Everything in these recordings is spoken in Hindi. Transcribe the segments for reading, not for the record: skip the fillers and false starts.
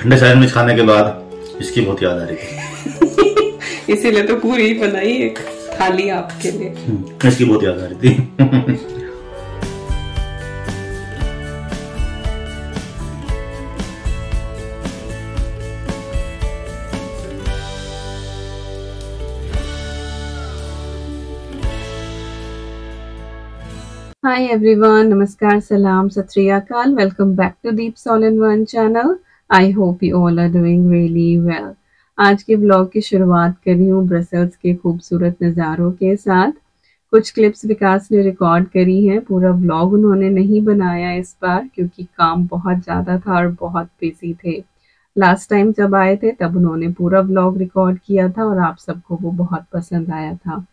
ठंडे सैंडविच खाने के बाद इसकी बहुत याद आ रही थी। इसीलिए तो पूरी बनाई एक थाली आपके लिए। इसकी बहुत याद आ रही थी। Hi everyone, नमस्कार, सलाम, सत श्री अकाल. Welcome back to Deeps All in One channel. I hope you all are doing really well. आज के ब्लॉग की शुरुआत कर रही हूँ ब्रसेल्स के खूबसूरत नज़ारों के साथ. कुछ क्लिप्स विकास ने रिकॉर्ड करी हैं. पूरा ब्लॉग उन्होंने नहीं बनाया इस बार क्योंकि काम बहुत ज़्यादा था और बहुत बिजी थे. लास्ट टाइम जब आए थे तब उन्होंने पूरा ब्लॉग रिकॉर्ड किया था और आप सबको वो बहुत पसंद आया था.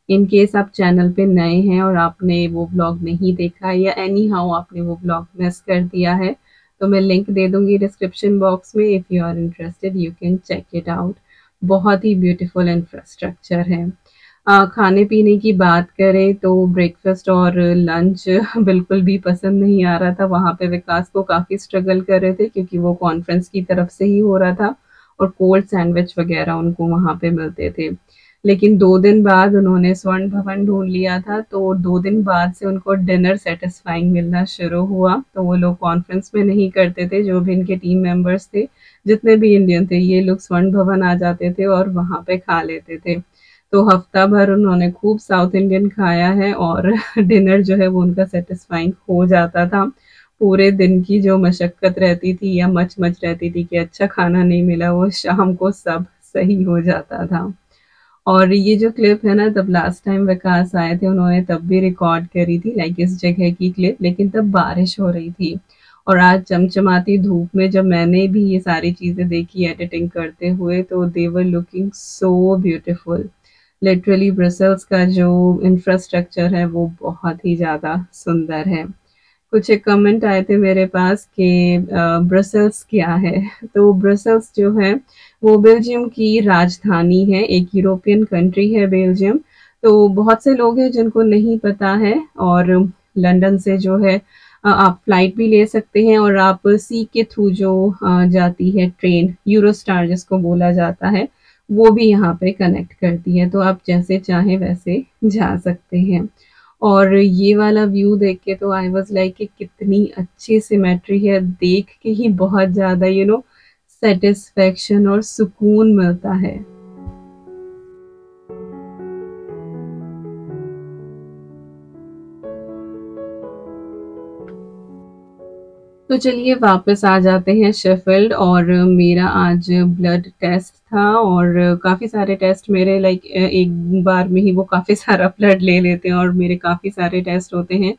इन केस आप चैनल पे नए हैं और आपने वो व्लॉग नहीं देखा या एनी हाउ आपने वो व्लॉग मिस कर दिया है तो मैं लिंक दे दूंगी डिस्क्रिप्शन बॉक्स में. If you are interested you can check it out. बहुत ही ब्यूटीफुल इंफ्रास्ट्रक्चर है. खाने पीने की बात करें तो ब्रेकफास्ट और लंच बिल्कुल भी पसंद नहीं आ रहा था. वहाँ पे विकास को काफ़ी स्ट्रगल कर रहे थे क्योंकि वो कॉन्फ्रेंस की तरफ से ही हो रहा था और कोल्ड सैंडविच वगैरह उनको वहाँ पे मिलते थे. लेकिन 2 दिन बाद उन्होंने स्वर्ण भवन ढूंढ लिया था तो 2 दिन बाद से उनको डिनर सेटिस्फाइंग मिलना शुरू हुआ. तो वो लोग कॉन्फ्रेंस में नहीं करते थे. जो भी इनके टीम मेंबर्स थे, जितने भी इंडियन थे, ये लोग स्वर्ण भवन आ जाते थे और वहाँ पे खा लेते थे. तो हफ्ता भर उन्होंने खूब साउथ इंडियन खाया है और डिनर जो है वो उनका सेटिस्फाइंग हो जाता था. पूरे दिन की जो मशक्कत रहती थी या मच रहती थी कि अच्छा खाना नहीं मिला, वो शाम को सब सही हो जाता था. और ये जो क्लिप है ना, तब लास्ट टाइम विकास आए थे उन्होंने तब भी रिकॉर्ड करी थी लाइक इस जगह की क्लिप, लेकिन तब बारिश हो रही थी. और आज चमचमाती धूप में जब मैंने भी ये सारी चीज़ें देखी एडिटिंग करते हुए तो they were looking so beautiful. Literally Brussels का जो इंफ्रास्ट्रक्चर है वो बहुत ही ज़्यादा सुंदर है. कुछ एक कमेंट आए थे मेरे पास कि ब्रसेल्स क्या है. तो ब्रसेल्स जो है वो बेल्जियम की राजधानी है. एक यूरोपियन कंट्री है बेल्जियम. तो बहुत से लोग हैं जिनको नहीं पता है. और लंदन से जो है आप फ्लाइट भी ले सकते हैं और आप सी के थ्रू जो जाती है ट्रेन यूरोस्टार जिसको बोला जाता है वो भी यहाँ पे कनेक्ट करती है. तो आप जैसे चाहें वैसे जा सकते हैं. और ये वाला व्यू देख के तो आई वाज लाइक कि कितनी अच्छी सिमेट्री है. देख के ही बहुत ज़्यादा सेटिस्फेक्शन और सुकून मिलता है. तो चलिए वापस आ जाते हैं शेफील्ड. और मेरा आज ब्लड टेस्ट था और काफ़ी सारे टेस्ट मेरे लाइक एक बार में ही वो काफ़ी सारा ब्लड ले लेते हैं और मेरे काफ़ी सारे टेस्ट होते हैं.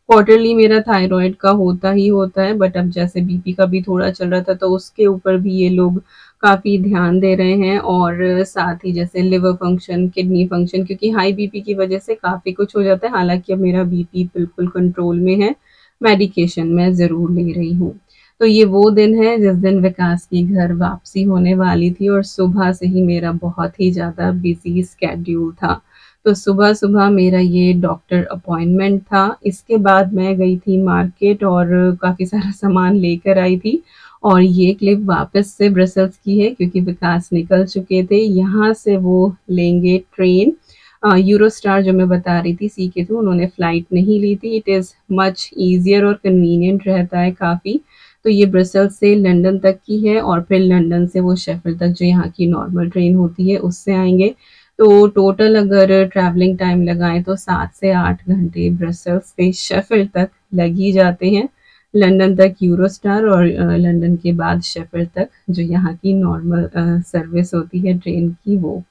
क्वार्टरली मेरा थायराइड का होता ही होता है, बट अब जैसे बीपी का भी थोड़ा चल रहा था तो उसके ऊपर भी ये लोग काफ़ी ध्यान दे रहे हैं. और साथ ही जैसे लिवर फंक्शन, किडनी फंक्शन, क्योंकि हाई बीपी की वजह से काफ़ी कुछ हो जाता है. हालांकि अब मेरा बीपी बिल्कुल कंट्रोल में है. मेडिकेशन मैं ज़रूर ले रही हूँ. तो ये वो दिन है जिस दिन विकास की घर वापसी होने वाली थी और सुबह से ही मेरा बहुत ही ज़्यादा बिजी स्केड्यूल था. तो सुबह सुबह मेरा ये डॉक्टर अपॉइंटमेंट था. इसके बाद मैं गई थी मार्केट और काफ़ी सारा सामान लेकर आई थी. और ये क्लिप वापस से ब्रसेल्स की है क्योंकि विकास निकल चुके थे. यहाँ से वो लेंगे ट्रेन यूरोस्टार जो मैं बता रही थी सी के थ्रू. उन्होंने फ़्लाइट नहीं ली थी. इट इज़ मच ईजियर और कन्वीनियंट रहता है काफ़ी. तो ये ब्रसेल्स से लंदन तक की है और फिर लंदन से वो शेफील्ड तक जो यहाँ की नॉर्मल ट्रेन होती है उससे आएंगे. तो टोटल अगर ट्रैवलिंग टाइम लगाएं तो 7 से 8 घंटे ब्रसेल्स से शेफील्ड तक लग ही जाते हैं. लंदन तक यूरोस्टार और लंदन के बाद शेफील्ड तक जो यहाँ की नॉर्मल सर्विस होती है ट्रेन की वो.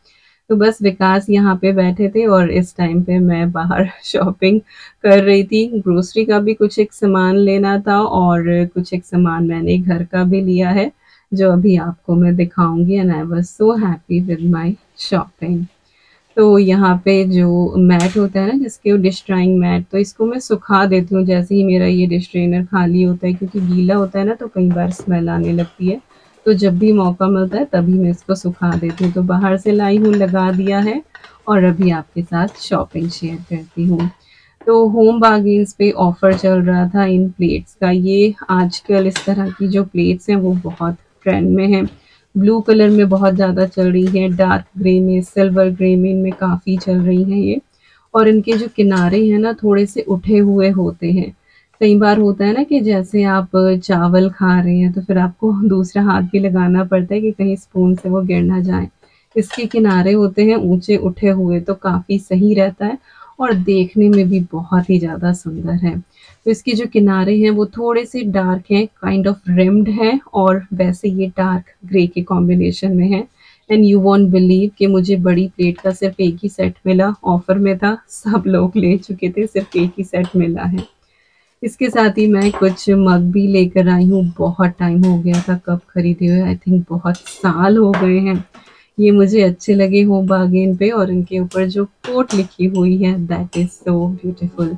तो बस विकास यहाँ पे बैठे थे और इस टाइम पे मैं बाहर शॉपिंग कर रही थी. ग्रोसरी का भी कुछ एक सामान लेना था और कुछ एक सामान मैंने घर का भी लिया है जो अभी आपको मैं दिखाऊंगी. And I was so happy with my shopping. तो यहाँ पे जो मैट होता है ना जिसके डिश ड्राइंग मैट, तो इसको मैं सुखा देती हूँ जैसे ही मेरा ये डिश ड्रेनर खाली होता है क्योंकि गीला होता है ना तो कई बार स्मेल आने लगती है. तो जब भी मौका मिलता है तभी मैं इसको सुखा देती हूँ. तो बाहर से लाई हूँ, लगा दिया है और अभी आपके साथ शॉपिंग शेयर करती हूँ. तो होम बार्गेन्स पे ऑफर चल रहा था इन प्लेट्स का. ये आजकल इस तरह की जो प्लेट्स हैं वो बहुत ट्रेंड में है। ब्लू कलर में बहुत ज़्यादा चल रही है, डार्क ग्रे में, सिल्वर ग्रे में इनमें काफ़ी चल रही हैं ये। और इनके जो किनारे हैं ना थोड़े से उठे हुए होते हैं। कई बार होता है ना कि जैसे आप चावल खा रहे हैं तो फिर आपको दूसरा हाथ भी लगाना पड़ता है कि कहीं स्पून से वो गिर ना जाए। इसके किनारे होते हैं ऊंचे उठे हुए, तो काफ़ी सही रहता है और देखने में भी बहुत ही ज़्यादा सुंदर है। तो इसके जो किनारे हैं वो थोड़े से डार्क हैं, काइंड ऑफ रिम्ड हैं, और वैसे ये डार्क ग्रे के कॉम्बिनेशन में है। एंड यू वॉन्ट बिलीव कि मुझे बड़ी प्लेट का सिर्फ एक ही सेट मिला, ऑफर में था, सब लोग ले चुके थे, सिर्फ एक ही सेट मिला है। इसके साथ ही मैं कुछ मग भी लेकर आई हूँ। बहुत टाइम हो गया था कब खरीदे हुए, आई थिंक बहुत साल हो गए हैं। ये मुझे अच्छे लगे होम बार्गेन पे, और इनके ऊपर जो कोट लिखी हुई है दैट इज सो ब्यूटीफुल।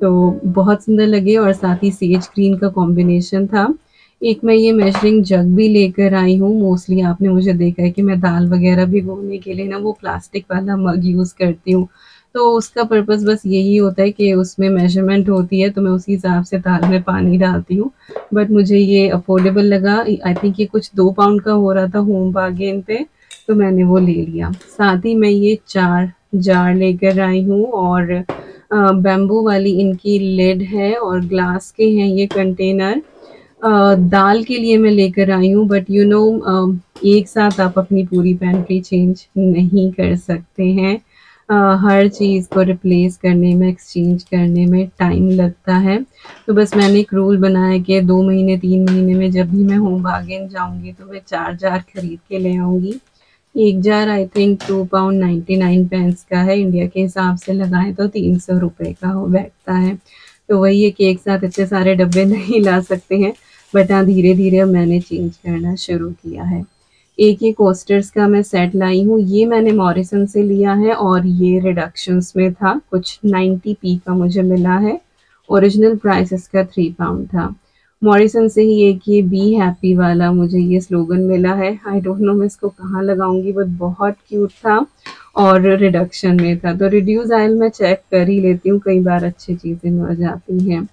तो बहुत सुंदर लगे, और साथ ही सेज ग्रीन का कॉम्बिनेशन था। एक मैं ये मेजरिंग जग भी लेकर आई हूँ। मोस्टली आपने मुझे देखा है कि मैं दाल वगैरह भिगोने के लिए ना वो प्लास्टिक वाला मग यूज़ करती हूँ। तो उसका पर्पस बस यही होता है कि उसमें मेजरमेंट होती है, तो मैं उसी हिसाब से दाल में पानी डालती हूँ। बट मुझे ये अफोर्डेबल लगा, आई थिंक ये कुछ 2 पाउंड का हो रहा था होम बार्गेन पे, तो मैंने वो ले लिया। साथ ही मैं ये 4 जार लेकर आई हूँ, और बैम्बू वाली इनकी लिड है, और ग्लास के हैं ये कंटेनर। दाल के लिए मैं लेकर आई हूँ, बट यू नो एक साथ आप अपनी पूरी पैंट्री चेंज नहीं कर सकते हैं। हर चीज़ को रिप्लेस करने में, एक्सचेंज करने में टाइम लगता है। तो बस मैंने एक रूल बनाया कि 2 महीने 3 महीने में जब भी मैं होम बार्गेन जाऊँगी तो मैं 4 जार खरीद के ले आऊँगी। एक jar I think 2 pound 99 pence का है, इंडिया के हिसाब से लगाएं तो 300 रुपये का हो बैठता है। तो वही है कि एक साथ इतने सारे डब्बे नहीं ला सकते हैं, बट हाँ धीरे धीरे अब मैंने चेंज करना शुरू किया है। एक ये कोस्टर्स का मैं सेट लाई हूँ, ये मैंने मॉरिसन से लिया है, और ये रिडक्शंस में था, कुछ 90p का मुझे मिला है। ओरिजिनल प्राइस इसका 3 पाउंड था। मॉरिसन से ही एक ये बी हैप्पी वाला मुझे ये स्लोगन मिला है। आई डोंट नो मैं इसको कहाँ लगाऊंगी, बट बहुत क्यूट था और रिडक्शन में था। तो रिड्यूस आयल मैं चेक कर ही लेती हूँ, कई बार अच्छी चीज़ें मिल जाती हैं।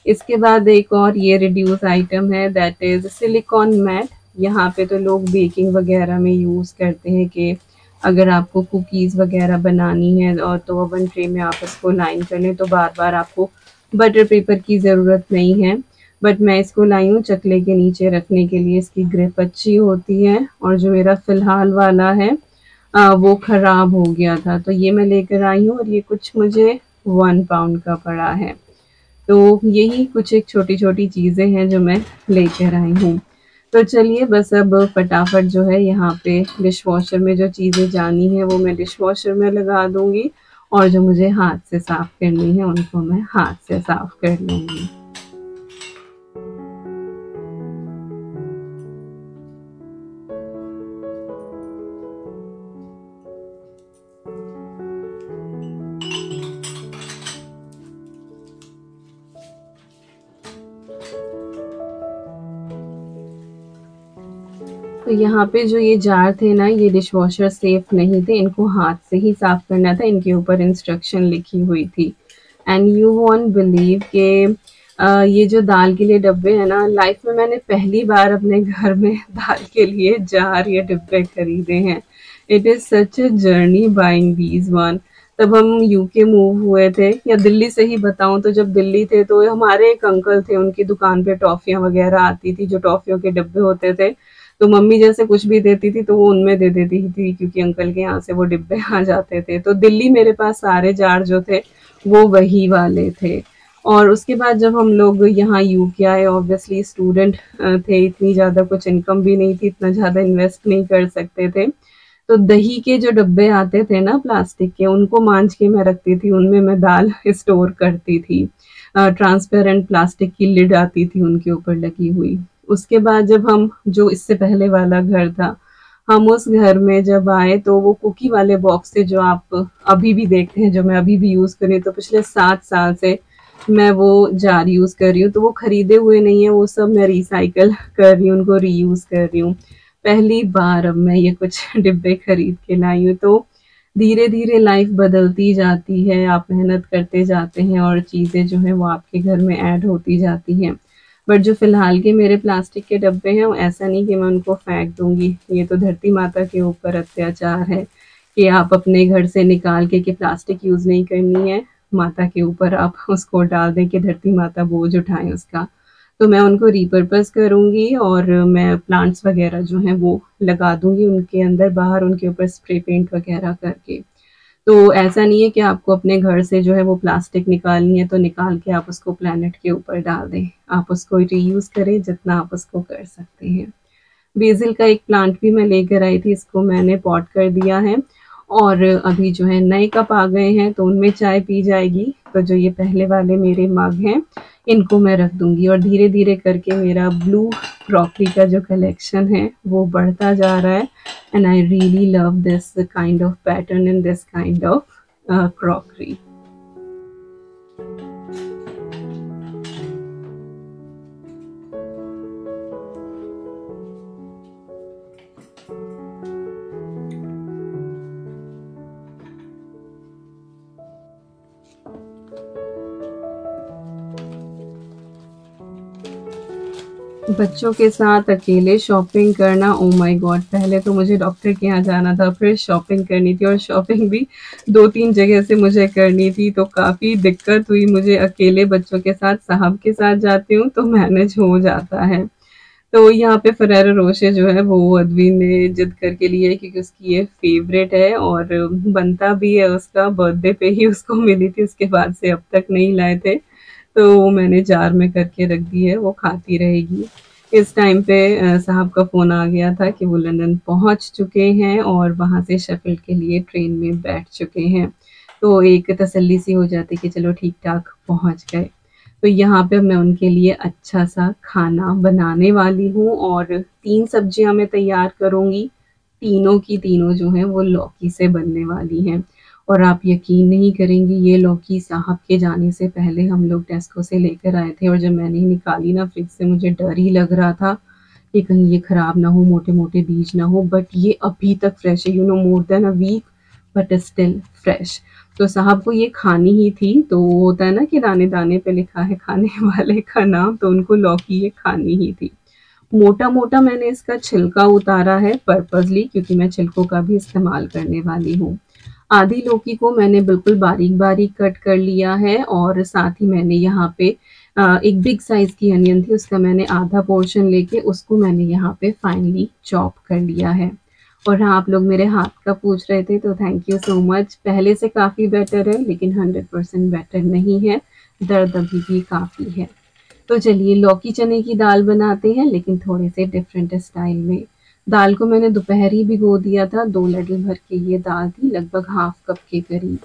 इसके बाद एक और ये रिड्यूस आइटम है, दैट इज़ सिलिकॉन मैट। यहाँ पे तो लोग बेकिंग वगैरह में यूज़ करते हैं कि अगर आपको कुकीज़ वगैरह बनानी है और तो ओवन ट्रे में आप इसको लाइन कर लें, तो बार बार आपको बटर पेपर की ज़रूरत नहीं है। बट मैं इसको लाई हूँ चकले के नीचे रखने के लिए, इसकी ग्रिप अच्छी होती है। और जो मेरा फ़िलहाल वाला है वो ख़राब हो गया था, तो ये मैं लेकर आई हूँ, और ये कुछ मुझे 1 पाउंड का पड़ा है। तो यही कुछ एक छोटी-छोटी चीज़ें हैं जो मैं लेकर आई हूँ। तो चलिए बस अब फटाफट जो है यहाँ पे डिशवॉशर में जो चीज़ें जानी हैं वो मैं डिशवॉशर में लगा दूँगी, और जो मुझे हाथ से साफ़ करनी है उनको मैं हाथ से साफ़ कर लूँगी। तो यहाँ पे जो ये जार थे ना, ये डिशवॉशर सेफ नहीं थे, इनको हाथ से ही साफ़ करना था, इनके ऊपर इंस्ट्रक्शन लिखी हुई थी। एंड यू वॉन्ट बिलीव कि ये जो दाल के लिए डब्बे हैं ना, लाइफ में मैंने पहली बार अपने घर में दाल के लिए जार या डिब्बे खरीदे हैं। It is such a journey buying these one. तब हम यूके मूव हुए थे, या दिल्ली से ही बताऊं तो जब दिल्ली थे तो हमारे एक अंकल थे, उनकी दुकान पे टॉफ़ियाँ वगैरह आती थी, जो टॉफ़ियों के डिब्बे होते थे। तो मम्मी जैसे कुछ भी देती थी तो वो उनमें दे देती थी, क्योंकि अंकल के यहाँ से वो डिब्बे आ जाते थे। तो दिल्ली मेरे पास सारे जार जो थे वो वही वाले थे। और उसके बाद जब हम लोग यहाँ यूके आए, ऑब्वियसली स्टूडेंट थे, इतनी ज़्यादा कुछ इनकम भी नहीं थी, इतना ज़्यादा इन्वेस्ट नहीं कर सकते थे। तो दही के जो डब्बे आते थे ना प्लास्टिक के, उनको मांझ के मैं रखती थी, उनमें मैं दाल स्टोर करती थी। ट्रांसपेरेंट प्लास्टिक की लिड आती थी उनके ऊपर लगी हुई। उसके बाद जब हम, जो इससे पहले वाला घर था, हम उस घर में जब आए तो वो कुकी वाले बॉक्स थे जो आप अभी भी देखते हैं, जो मैं अभी भी यूज़ कर रही हूँ। तो पिछले 7 साल से मैं वो जार यूज़ कर रही हूँ, तो वो खरीदे हुए नहीं है, वो सब मैं रिसाइकल कर रही हूँ, उनको रीयूज़ कर रही हूँ। पहली बार अब मैं ये कुछ डिब्बे खरीद के लाई हूँ। तो धीरे धीरे लाइफ बदलती जाती है, आप मेहनत करते जाते हैं और चीज़ें जो है वो आपके घर में ऐड होती जाती हैं। बट जो फ़िलहाल के मेरे प्लास्टिक के डब्बे हैं, ऐसा नहीं कि मैं उनको फेंक दूँगी। ये तो धरती माता के ऊपर अत्याचार है कि आप अपने घर से निकाल के कि प्लास्टिक यूज़ नहीं करनी है, माता के ऊपर आप उसको डाल दें कि धरती माता बोझ उठाएँ उसका। तो मैं उनको रिपर्पज़ करूँगी और मैं प्लांट्स वग़ैरह जो हैं वो लगा दूँगी उनके अंदर, बाहर उनके ऊपर स्प्रे पेंट वग़ैरह करके। तो ऐसा नहीं है कि आपको अपने घर से जो है वो प्लास्टिक निकालनी है तो निकाल के आप उसको प्लैनेट के ऊपर डाल दें। आप उसको रीयूज़ करें जितना आप उसको कर सकते हैं। बेसिल का एक प्लांट भी मैं लेकर आई थी, इसको मैंने पॉट कर दिया है और अभी जो है नए कप आ गए हैं तो उनमें चाय पी जाएगी। तो जो ये पहले वाले मेरे मग हैं, इनको मैं रख दूँगी और धीरे-धीरे करके मेरा ब्लू क्रॉकरी का जो कलेक्शन है वो बढ़ता जा रहा है and I really love this kind of pattern and this kind of crockery. बच्चों के साथ अकेले शॉपिंग करना, ओह माय गॉड! पहले तो मुझे डॉक्टर के यहाँ जाना था, फिर शॉपिंग करनी थी और शॉपिंग भी 2-3 जगह से मुझे करनी थी, तो काफ़ी दिक्कत हुई मुझे अकेले बच्चों के साथ। साहब के साथ जाती हूँ तो मैनेज हो जाता है। तो यहाँ पे फेरेरो रोशे जो है वो अदवी ने जिद करके लिया है क्योंकि उसकी ये फेवरेट है और बनता भी है उसका, बर्थडे पे ही उसको मिली थी, उसके बाद से अब तक नहीं लाए थे। तो वो मैंने जार में करके रख दी है, वो खाती रहेगी। इस टाइम पे साहब का फ़ोन आ गया था कि वो लंदन पहुँच चुके हैं और वहाँ से शेफ़ील्ड के लिए ट्रेन में बैठ चुके हैं। तो एक तसल्ली सी हो जाती कि चलो ठीक-ठाक पहुँच गए। तो यहाँ पे मैं उनके लिए अच्छा-सा खाना बनाने वाली हूँ और 3 सब्जियाँ मैं तैयार करूँगी। तीनों की तीनों जो हैं वो लौकी से बनने वाली हैं। और आप यकीन नहीं करेंगी, ये लौकी साहब के जाने से पहले हम लोग टेस्को से लेकर आए थे और जब मैंने निकाली ना फ्रिज से, मुझे डर ही लग रहा था कि कहीं ये खराब ना हो, मोटे-मोटे बीज ना हो, बट ये अभी तक फ्रेश है, more than a week but still fresh. तो साहब को ये खानी ही थी, तो वो होता है ना कि दाने-दाने पे लिखा है खाने वाले का नाम, तो उनको लौकी ये खानी ही थी। मोटा-मोटा मैंने इसका छिलका उतारा है पर्पज़ली क्योंकि मैं छिलकों का भी इस्तेमाल करने वाली हूँ। आधी लौकी को मैंने बिल्कुल बारीक-बारीक कट कर लिया है और साथ ही मैंने यहाँ पे एक बिग साइज़ की अनियन थी, उसका मैंने आधा पोर्शन लेके उसको मैंने यहाँ पे फाइनली चॉप कर लिया है। और हाँ, आप लोग मेरे हाथ का पूछ रहे थे तो थैंक यू सो मच। पहले से काफ़ी बेटर है लेकिन 100% बेटर नहीं है, दर्द अभी भी काफ़ी है। तो चलिए लौकी चने की दाल बनाते हैं लेकिन थोड़े से डिफरेंट स्टाइल में। दाल को मैंने दोपहर ही भिगो दिया था, 2 लैडल भर के ये दाल थी, लगभग हाफ कप के करीब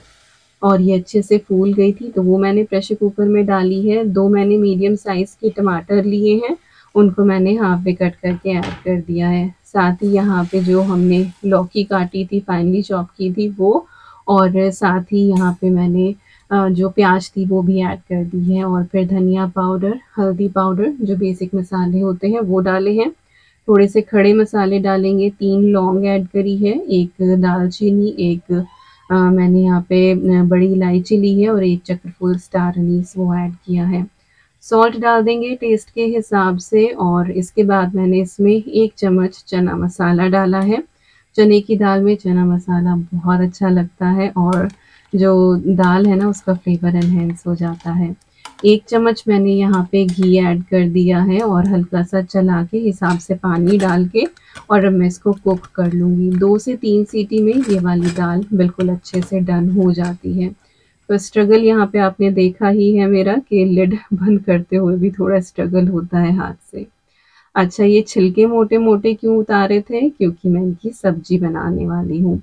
और ये अच्छे से फूल गई थी तो वो मैंने प्रेशर कुकर में डाली है। 2 मैंने मीडियम साइज़ के टमाटर लिए हैं, उनको मैंने हाफ वे कट करके ऐड कर दिया है। साथ ही यहाँ पे जो हमने लौकी काटी थी, फाइनली चॉप की थी वो और साथ ही यहाँ पे मैंने जो प्याज़ थी वो भी ऐड कर दी है और फिर धनिया पाउडर, हल्दी पाउडर जो बेसिक मसाले होते हैं वो डाले हैं। थोड़े से खड़े मसाले डालेंगे, 3 लौंग ऐड करी है, 1 दालचीनी, 1 मैंने यहाँ पे बड़ी इलायची ली है और 1 चक्रफूल स्टार अनीस वो ऐड किया है। सॉल्ट डाल देंगे टेस्ट के हिसाब से और इसके बाद मैंने इसमें 1 चम्मच चना मसाला डाला है। चने की दाल में चना मसाला बहुत अच्छा लगता है और जो दाल है ना उसका फ्लेवर एनहांस हो जाता है। 1 चम्मच मैंने यहाँ पे घी ऐड कर दिया है और हल्का-सा चला के हिसाब से पानी डाल के और अब मैं इसको कुक कर लूँगी। 2 से 3 सीटी में ये वाली दाल बिल्कुल अच्छे से डन हो जाती है। तो स्ट्रगल यहाँ पे आपने देखा ही है मेरा कि लिड बंद करते हुए भी थोड़ा स्ट्रगल होता है हाथ से। अच्छा ये छिलके मोटे-मोटे क्यों उतारे थे? क्योंकि मैं इनकी सब्ज़ी बनाने वाली हूँ।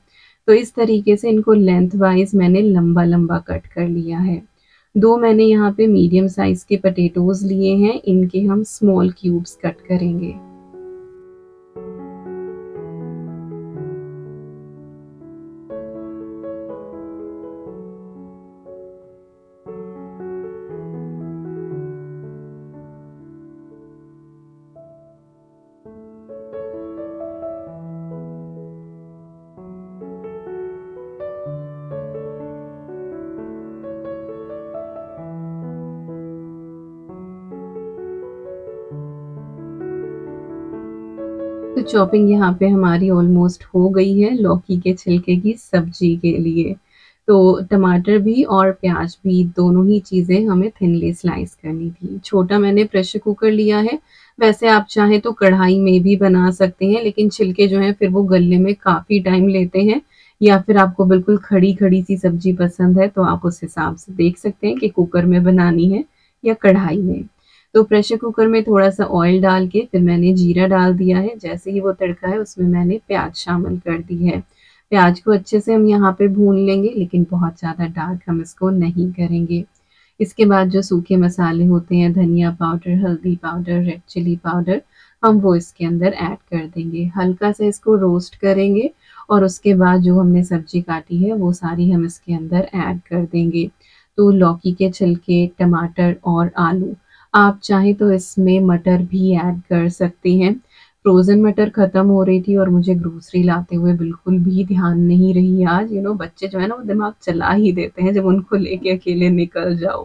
तो इस तरीके से इनको लेंथ वाइज़ मैंने लंबा-लंबा कट कर लिया है। 2 मैंने यहाँ पे मीडियम साइज़ के पोटैटोज़ लिए हैं, इनके हम स्मॉल क्यूब्स कट करेंगे। तो चॉपिंग यहाँ पे हमारी ऑलमोस्ट हो गई है लौकी के छिलके की सब्जी के लिए। तो टमाटर भी और प्याज भी दोनों ही चीज़ें हमें थिनली स्लाइस करनी थी। छोटा मैंने प्रेशर कुकर लिया है, वैसे आप चाहें तो कढ़ाई में भी बना सकते हैं, लेकिन छिलके जो हैं फिर वो गलने में काफ़ी टाइम लेते हैं, या फिर आपको बिल्कुल खड़ी-खड़ी सी सब्जी पसंद है तो आप उस हिसाब से देख सकते हैं कि कुकर में बनानी है या कढ़ाई में। तो प्रेशर कुकर में थोड़ा-सा ऑयल डाल के फिर मैंने जीरा डाल दिया है। जैसे ही वो तड़का है उसमें मैंने प्याज़ शामिल कर दी है। प्याज़ को अच्छे से हम यहाँ पे भून लेंगे, लेकिन बहुत ज़्यादा डार्क हम इसको नहीं करेंगे। इसके बाद जो सूखे मसाले होते हैं धनिया पाउडर, हल्दी पाउडर, रेड चिली पाउडर, हम वो इसके अंदर ऐड कर देंगे। हल्का सा इसको रोस्ट करेंगे और उसके बाद जो हमने सब्ज़ी काटी है वो सारी हम इसके अंदर ऐड कर देंगे। तो लौकी के छिलके, टमाटर और आलू, आप चाहें तो इसमें मटर भी ऐड कर सकती हैं। फ्रोज़न मटर ख़त्म हो रही थी और मुझे ग्रोसरी लाते हुए बिल्कुल भी ध्यान नहीं रही आज। बच्चे जो है ना वो दिमाग चला ही देते हैं जब उनको लेके अकेले निकल जाओ।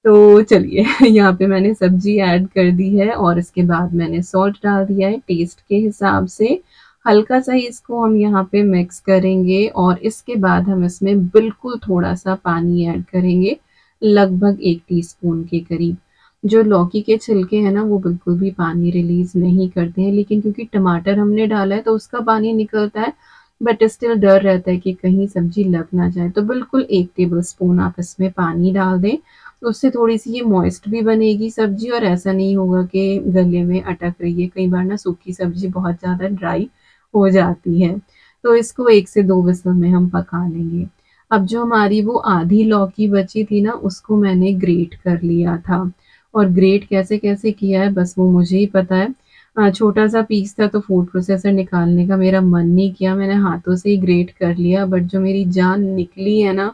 तो चलिए यहाँ पे मैंने सब्ज़ी ऐड कर दी है और इसके बाद मैंने सॉल्ट डाल दिया है टेस्ट के हिसाब से। हल्का-सा ही इसको हम यहाँ पे मिक्स करेंगे और इसके बाद हम इसमें बिल्कुल थोड़ा-सा पानी ऐड करेंगे, लगभग 1 टीस्पून के करीब। जो लौकी के छिलके हैं ना वो बिल्कुल भी पानी रिलीज़ नहीं करते हैं, लेकिन क्योंकि टमाटर हमने डाला है तो उसका पानी निकलता है, बट स्टिल डर रहता है कि कहीं सब्ज़ी लग ना जाए। तो बिल्कुल 1 टेबलस्पून आप इसमें पानी डाल दें, उससे थोड़ी-सी ये मॉइस्ट भी बनेगी सब्ज़ी और ऐसा नहीं होगा कि गले में अटक रही है। कई बार ना सूखी सब्ज़ी बहुत ज़्यादा ड्राई हो जाती है। तो इसको 1 से 2 विसल में हम पका लेंगे। अब जो हमारी वो आधी लौकी बची थी ना उसको मैंने ग्रेट कर लिया था, और ग्रेट कैसे-कैसे किया है बस वो मुझे ही पता है। छोटा-सा पीस था तो फूड प्रोसेसर निकालने का मेरा मन नहीं किया, मैंने हाथों से ही ग्रेट कर लिया, बट जो मेरी जान निकली है ना,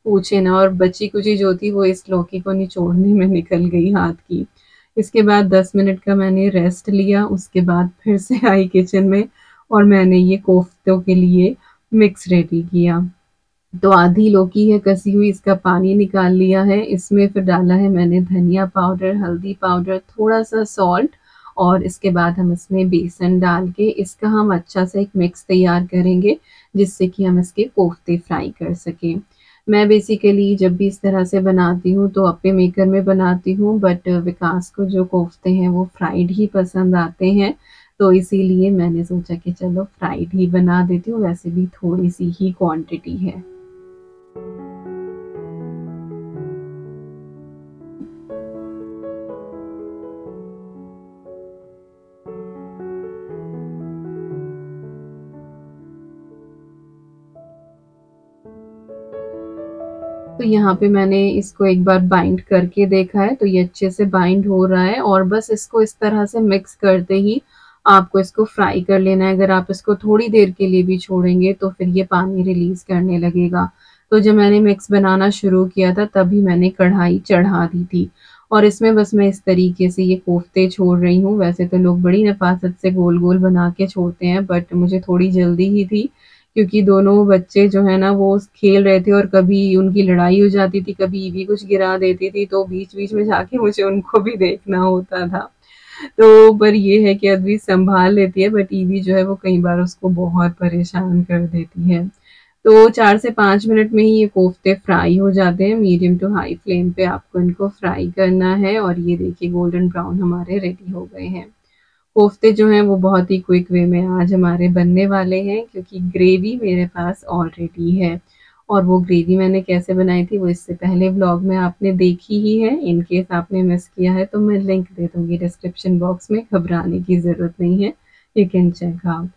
पूछे ना, और बची-कुची जो थी वो इस लौकी को निचोड़ने में निकल गई हाथ की। इसके बाद 10 मिनट का मैंने रेस्ट लिया, उसके बाद फिर से आई किचन में और मैंने ये कोफ्तों के लिए मिक्स रेडी किया। तो आधी लौकी है कसी हुई, इसका पानी निकाल लिया है, इसमें फिर डाला है मैंने धनिया पाउडर, हल्दी पाउडर, थोड़ा-सा सॉल्ट, और इसके बाद हम इसमें बेसन डाल के इसका हम अच्छा सा एक मिक्स तैयार करेंगे, जिससे कि हम इसके कोफ्ते फ्राई कर सकें। मैं बेसिकली जब भी इस तरह से बनाती हूँ तो अप्पे मेकर में बनाती हूँ, बट विकास को जो कोफ्ते हैं वो फ्राइड ही पसंद आते हैं, तो इसीलिए मैंने सोचा कि चलो फ्राइड ही बना देती हूँ, वैसे भी थोड़ी-सी ही क्वांटिटी है। तो यहाँ पे मैंने इसको एक बार बाइंड करके देखा है, तो ये अच्छे से बाइंड हो रहा है, और बस इसको इस तरह से मिक्स करते ही आपको इसको फ्राई कर लेना है। अगर आप इसको थोड़ी देर के लिए भी छोड़ेंगे तो फिर ये पानी रिलीज़ करने लगेगा। तो जब मैंने मिक्स बनाना शुरू किया था तभी मैंने कढ़ाई चढ़ा दी थी, और इसमें बस मैं इस तरीके से ये कोफ्ते छोड़ रही हूँ। वैसे तो लोग बड़ी नफ़ासत से गोल-गोल बना के छोड़ते हैं, बट मुझे थोड़ी जल्दी ही थी, क्योंकि दोनों बच्चे जो है ना वो खेल रहे थे और कभी उनकी लड़ाई हो जाती थी, कभी ईवी कुछ गिरा देती थी, तो बीच-बीच में जाके मुझे उनको भी देखना होता था। तो पर ये है कि अद्वित सँभाल लेती है, बट ईवी जो है वो कई बार उसको बहुत परेशान कर देती है। तो 4 से 5 मिनट में ही ये कोफ्ते फ्राई हो जाते हैं, मीडियम टू हाई फ्लेम पे आपको इनको फ्राई करना है, और ये देखिए गोल्डन ब्राउन हमारे रेडी हो गए हैं। कोफ्ते जो हैं वो बहुत ही क्विक वे में आज हमारे बनने वाले हैं, क्योंकि ग्रेवी मेरे पास ऑलरेडी है, और वो ग्रेवी मैंने कैसे बनाई थी वो इससे पहले व्लॉग में आपने देखी ही है। इन केस आपने मिस किया है तो मैं लिंक दे दूँगी डिस्क्रिप्शन बॉक्स में, घबराने की ज़रूरत नहीं है, यू कैन चेक आउट।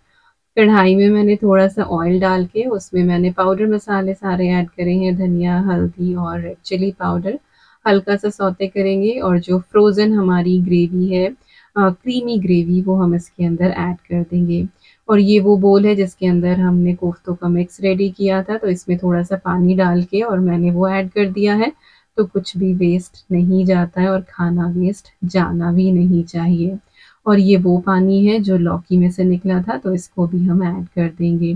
कढ़ाई में मैंने थोड़ा-सा ऑयल डाल के उसमें मैंने पाउडर मसाले सारे ऐड करे हैं, धनिया, हल्दी और रेड चिली पाउडर। हल्का-सा सौते करेंगे और जो फ्रोज़न हमारी ग्रेवी है, क्रीमी ग्रेवी, वो हम इसके अंदर ऐड कर देंगे। और ये वो बोल है जिसके अंदर हमने कोफ्तों का मिक्स रेडी किया था, तो इसमें थोड़ा-सा पानी डाल के और मैंने वो ऐड कर दिया है, तो कुछ भी वेस्ट नहीं जाता है और खाना वेस्ट जाना भी नहीं चाहिए। और ये वो पानी है जो लौकी में से निकला था, तो इसको भी हम ऐड कर देंगे।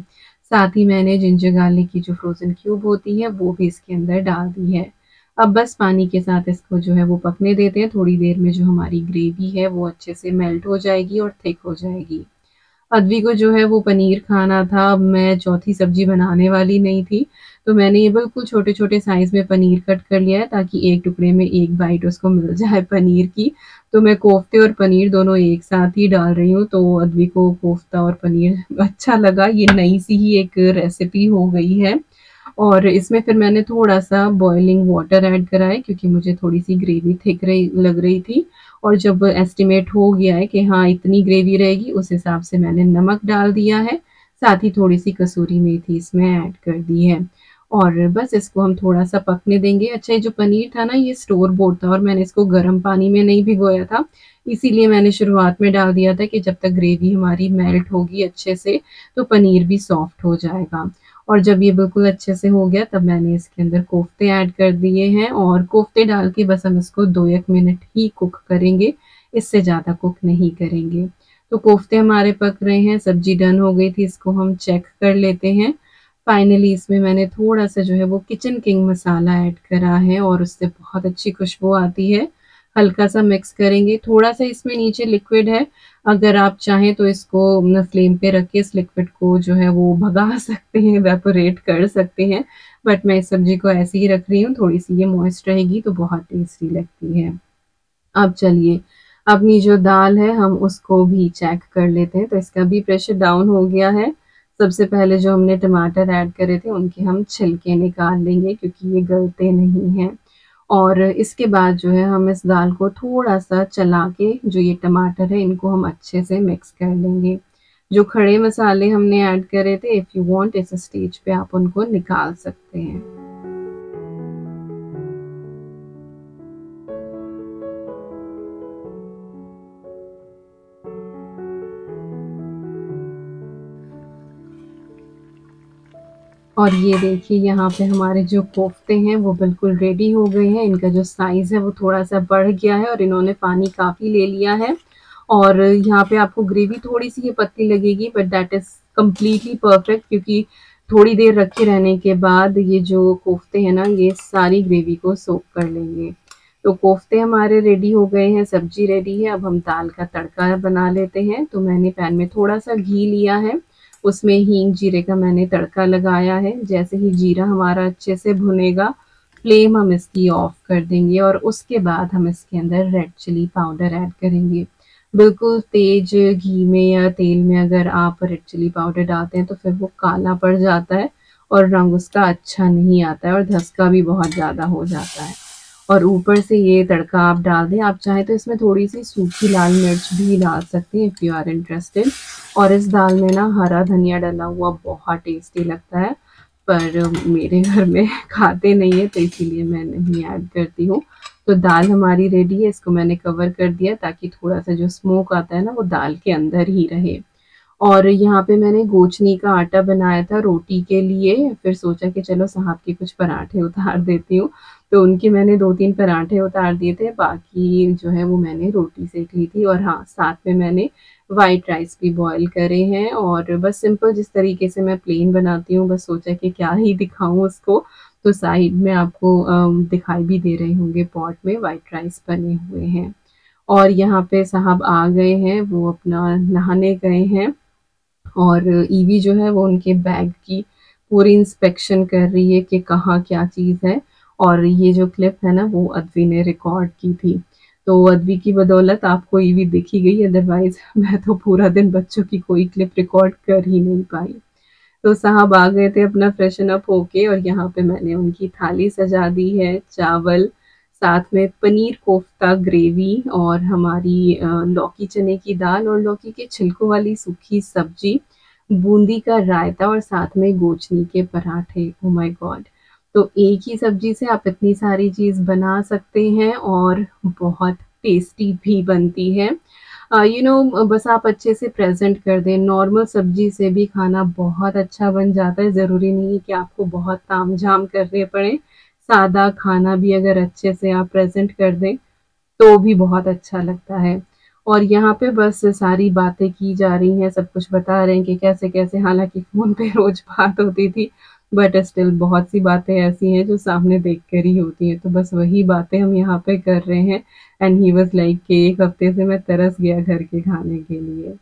साथ ही मैंने जिंजर गार्लिक की जो फ्रोज़न क्यूब होती है वो भी इसके अंदर डाल दी है। अब बस पानी के साथ इसको जो है वो पकने देते हैं, थोड़ी देर में जो हमारी ग्रेवी है वो अच्छे से मेल्ट हो जाएगी और थिक हो जाएगी। अद्वी को जो है वो पनीर खाना था, मैं चौथी सब्जी बनाने वाली नहीं थी, तो मैंने ये बिल्कुल छोटे-छोटे साइज़ में पनीर कट कर लिया है ताकि एक टुकड़े में एक बाइट उसको मिल जाए पनीर की। तो मैं कोफ्ते और पनीर दोनों एक साथ ही डाल रही हूँ, तो अद्वी को कोफ्ता और पनीर अच्छा लगा। ये नई-सी ही एक रेसिपी हो गई है। और इसमें फिर मैंने थोड़ा-सा बॉइलिंग वाटर ऐड करा है क्योंकि मुझे थोड़ी-सी ग्रेवी थिक रही लग रही थी, और जब एस्टिमेट हो गया है कि हाँ, इतनी ग्रेवी रहेगी, उस हिसाब से मैंने नमक डाल दिया है, साथ ही थोड़ी-सी कसूरी मेथी इसमें ऐड कर दी है। और बस इसको हम थोड़ा-सा पकने देंगे। अच्छा, ये जो पनीर था ना, ये स्टोर बोर्ड था और मैंने इसको गर्म पानी में नहीं भिगोया था, इसीलिए मैंने शुरुआत में डाल दिया था कि जब तक ग्रेवी हमारी मेल्ट होगी अच्छे से, तो पनीर भी सॉफ्ट हो जाएगा। और जब ये बिल्कुल अच्छे से हो गया, तब मैंने इसके अंदर कोफ्ते ऐड कर दिए हैं और कोफ्ते डाल के बस हम इसको 2-1 मिनट ही कुक करेंगे, इससे ज़्यादा कुक नहीं करेंगे। तो कोफ्ते हमारे पक रहे हैं, सब्जी डन हो गई थी, इसको हम चेक कर लेते हैं। फाइनली इसमें मैंने थोड़ा-सा जो है वो किचन किंग मसाला ऐड करा है और उससे बहुत अच्छी खुशबू आती है। हल्का-सा मिक्स करेंगे, थोड़ा-सा इसमें नीचे लिक्विड है, अगर आप चाहें तो इसको फ्लेम पे रख के इस लिक्विड को जो है वो भगा सकते हैं, इवेपोरेट कर सकते हैं, बट मैं इस सब्ज़ी को ऐसे ही रख रही हूँ, थोड़ी-सी ये मॉइस्ट रहेगी तो बहुत टेस्टी लगती है। अब चलिए, अपनी जो दाल है हम उसको भी चेक कर लेते हैं, तो इसका भी प्रेशर डाउन हो गया है। सबसे पहले जो हमने टमाटर ऐड करे थे उनके हम छिलके निकाल लेंगे क्योंकि ये गलते नहीं हैं। और इसके बाद जो है हम इस दाल को थोड़ा-सा चला के जो ये टमाटर है इनको हम अच्छे से मिक्स कर लेंगे। जो खड़े मसाले हमने ऐड करे थे, इफ यू वांट इस स्टेज पे आप उनको निकाल सकते हैं। और ये देखिए यहाँ पे हमारे जो कोफ्ते हैं वो बिल्कुल रेडी हो गए हैं। इनका जो साइज़ है वो थोड़ा-सा बढ़ गया है और इन्होंने पानी काफ़ी ले लिया है। और यहाँ पे आपको ग्रेवी थोड़ी-सी ये पतली लगेगी, but that is completely perfect क्योंकि थोड़ी देर रखे रहने के बाद ये जो कोफ्ते हैं ना, ये सारी ग्रेवी को सोक कर लेंगे। तो कोफ्ते हमारे रेडी हो गए हैं, सब्ज़ी रेडी है, अब हम दाल का तड़का बना लेते हैं। तो मैंने पैन में थोड़ा-सा घी लिया है, उसमें हींग, जीरे का मैंने तड़का लगाया है। जैसे ही जीरा हमारा अच्छे से भुनेगा, फ्लेम हम इसकी ऑफ कर देंगे और उसके बाद हम इसके अंदर रेड चिली पाउडर ऐड करेंगे। बिल्कुल तेज घी में या तेल में अगर आप रेड चिली पाउडर डालते हैं तो फिर वो काला पड़ जाता है और रंग उसका अच्छा नहीं आता है और धसका भी बहुत ज़्यादा हो जाता है। और ऊपर से ये तड़का आप डाल दें, आप चाहें तो इसमें थोड़ी-सी सूखी लाल मिर्च भी डाल सकते हैं इफ यू आर इंटरेस्टेड। और इस दाल में ना हरा धनिया डला हुआ बहुत टेस्टी लगता है, पर मेरे घर में खाते नहीं है तो इसीलिए मैं नहीं ऐड करती हूँ। तो दाल हमारी रेडी है, इसको मैंने कवर कर दिया ताकि थोड़ा-सा जो स्मोक आता है ना वो दाल के अंदर ही रहे। और यहाँ पे मैंने गोचनी का आटा बनाया था रोटी के लिए, फिर सोचा कि चलो साहब के कुछ पराठे उतार देती हूँ, तो उनके मैंने 2-3 पराठे उतार दिए थे, बाकी जो है वो मैंने रोटी सेक ली थी। और हाँ, साथ में मैंने व्हाइट राइस भी बॉयल करे हैं और बस सिंपल जिस तरीके से मैं प्लेन बनाती हूँ, बस सोचा कि क्या ही दिखाऊँ उसको, तो साइड में आपको दिखाई भी दे रहे होंगे पॉट में व्हाइट राइस बने हुए हैं। और यहाँ पे साहब आ गए हैं, वो अपना नहाने गए हैं और ईवी जो है वो उनके बैग की पूरी इंस्पेक्शन कर रही है कि कहाँ क्या चीज़ है। और ये जो क्लिप है ना वो अद्वी ने रिकॉर्ड की थी। तो अद्वी की बदौलत आपको ईवी दिख ही गई, अदरवाइज़ मैं तो पूरा दिन बच्चों की कोई क्लिप रिकॉर्ड कर ही नहीं पाई। तो साहब आ गए थे अपना फ्रेशन अप होके और यहाँ पे मैंने उनकी थाली सजा दी है, चावल, साथ में पनीर कोफ्ता ग्रेवी और हमारी लौकी चने की दाल और लौकी के छिलकों वाली सूखी सब्जी, बूंदी का रायता और साथ में गोचनी के पराठे। Oh my God! तो एक ही सब्जी से आप इतनी सारी चीज़ बना सकते हैं और बहुत टेस्टी भी बनती है। बस आप अच्छे से प्रेज़ेंट कर दें, नॉर्मल सब्ज़ी से भी खाना बहुत अच्छा बन जाता है, ज़रूरी नहीं है कि आपको बहुत तामझाम करने पड़े। सादा खाना भी अगर अच्छे से आप प्रेज़ेंट कर दें, तो भी बहुत अच्छा लगता है। और यहाँ पे बस सारी बातें की जा रही हैं, सब कुछ बता रहे हैं कि कैसे-कैसे, हालाँकि फ़ोन पे रोज़ बात होती थी, बट स्टिल बहुत सी बातें ऐसी हैं जो सामने देख कर ही होती हैं, तो बस वही बातें हम यहाँ पे कर रहे हैं। एंड ही वाज़ लाइक कि 1 हफ़्ते से मैं तरस गया घर के खाने के लिए।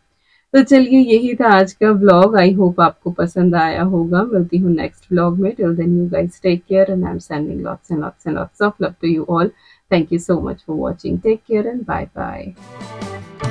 तो चलिए यही था आज का व्लॉग। आई होप आपको पसंद आया होगा। मिलती हूँ नेक्स्ट व्लॉग में। Till then you guys take care and I am sending lots and lots and lots of love to you all. Thank you so much for watching. Take care and bye bye.